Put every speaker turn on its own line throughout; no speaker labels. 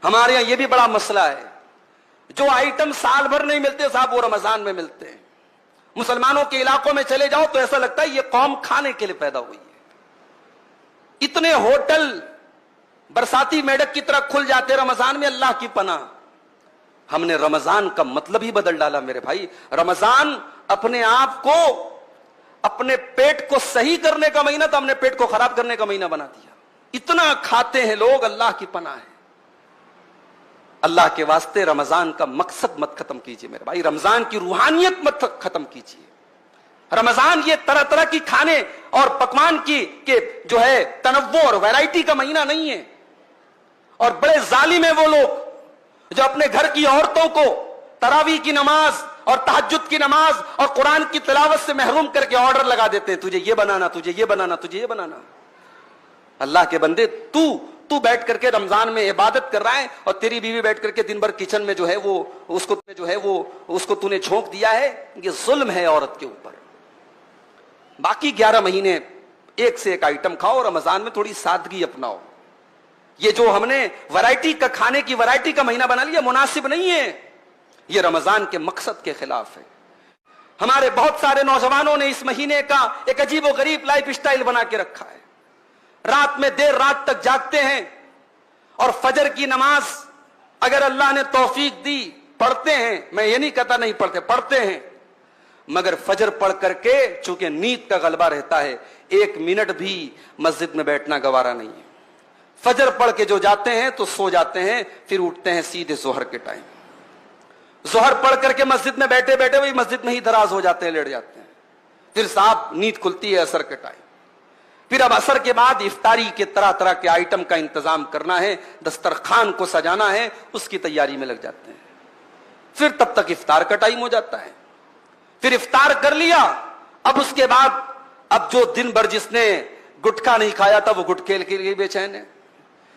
ہمارے یہاں یہ بھی بڑا مسئلہ ہے، جو آئٹم سال بھر نہیں ملتے صاحب وہ رمضان میں ملتے ہیں۔ مسلمانوں کے علاقوں میں چلے جاؤ تو ایسا لگتا ہے یہ قوم کھانے کے لیے پیدا ہوئی ہے۔ اتنے ہوٹل برساتی میڈک کی طرح کھل جاتے رمضان میں، اللہ کی پناہ۔ ہم نے رمضان کا مطلب ہی بدل ڈالا میرے بھائی۔ رمضان اپنے آپ کو، اپنے پیٹ کو صحیح کرنے کا مہینہ تھا، ہم نے پیٹ کو خراب کرنے کا مہینہ بنا دیا۔ اتنا کھاتے ہیں لوگ، اللہ کی پناہ ہے۔ اللہ کے واسطے رمضان کا مقصد مت ختم کیجئے میرے بھائی، رمضان کی روحانیت مت ختم کیجئے۔ رمضان یہ طرح طرح کی کھانے اور پکوان کی کہ جو ہے تنوع اور ویرائٹی کا مہینہ نہیں ہے۔ اور بڑے ظالم ہیں وہ لوگ جو اپنے گھر کی عورتوں کو تراویح کی نماز اور تہجد کی نماز اور قرآن کی تلاوت سے محروم کر کے آرڈر لگا دیتے ہیں، تجھے یہ بنانا، تجھے یہ بنانا، تجھے یہ بنانا۔ اللہ کے بندے، تو بیٹھ کر کے رمضان میں عبادت کر رہا ہے اور تیری بیوی بیٹھ کر کے دن بھر کچن میں جو ہے وہ اس کو تو نے جھونک دیا ہے۔ یہ ظلم ہے عورت کے اوپر۔ باقی 11 مہینے ایک سے ایک آئٹم کھاؤ، رمضان میں تھوڑی سادگی اپناؤ۔ یہ جو ہم نے ورائٹی کا کھانے کی ورائٹی کا مہینہ بنا لیا مناسب نہیں ہے، یہ رمضان کے مقصد کے خلاف ہے۔ ہمارے بہت سارے نوجوانوں نے اس مہینے کا ایک عجیب و غریب لائف سٹائل بنا کے رکھا ہے۔ رات میں دیر رات تک جاگتے ہیں اور فجر کی نماز اگر اللہ نے توفیق دی پڑھتے ہیں، میں یہ نہیں کہتا نہیں پڑھتے، پڑھتے ہیں، مگر فجر پڑھ کر کے چونکہ نیند کا غلبہ رہتا ہے 1 منٹ بھی مسجد میں بیٹھنا گوارا نہیں ہے۔ فجر پڑھ کے جو جاتے ہیں تو سو جاتے ہیں، پھر اٹھتے ہیں سیدھے ظہر کے ٹائم۔ ظہر پڑھ کر کے مسجد میں بیٹھے بیٹھے وہی مسجد میں ہی دراز ہو جاتے ہیں، لیٹ جاتے ہیں۔ پھر صاحب نیند کھلتی ہے عصر کے ٹائم۔ پھر اب عصر کے بعد افطاری کے طرح طرح کے آئٹم کا انتظام کرنا ہے، دسترخوان کو سجانا ہے، اس کی تیاری میں لگ جاتے ہیں۔ پھر تب تک افطار کا ٹائم ہو جاتا ہے۔ پھر افطار کر لیا، اب اس کے بعد اب جو دن بھر جس نے گٹکا نہیں کھایا تھا وہ گٹکے کے لیے بے چین ہے،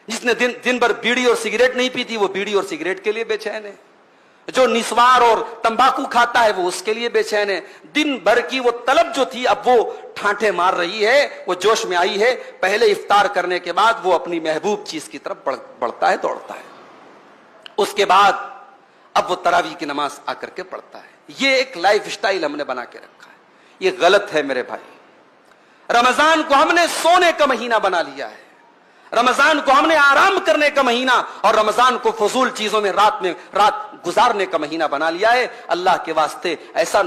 جس نے دن بھر بیڑی اور سگریٹ نہیں پی تھی وہ بیڑی اور سگریٹ کے لیے بے چین ہے، جو نسوار اور تمباکو کھاتا ہے وہ اس کے لیے بے چین ہے۔ دن بھر کی وہ طلب جو تھی اب وہ ٹھانٹے مار رہی ہے، وہ جوش میں آئی ہے۔ پہلے افطار کرنے کے بعد وہ اپنی محبوب چیز کی طرف بڑھتا ہے، دوڑتا ہے۔ اس کے بعد اب وہ تراویح کی نماز آ کر کے پڑھتا ہے۔ یہ ایک لائف سٹائل ہم نے بنا کے رکھا ہے، یہ غلط ہے میرے بھائی۔ رمضان کو ہم نے سونے کا مہینہ بنا لیا ہے، رمضان کو ہم نے آرام کرنے کا مہینہ اور رمضان کو فضول چیزوں میں رات گزارنے کا مہینہ بنا لیا ہے۔ اللہ کے واسطے ایسا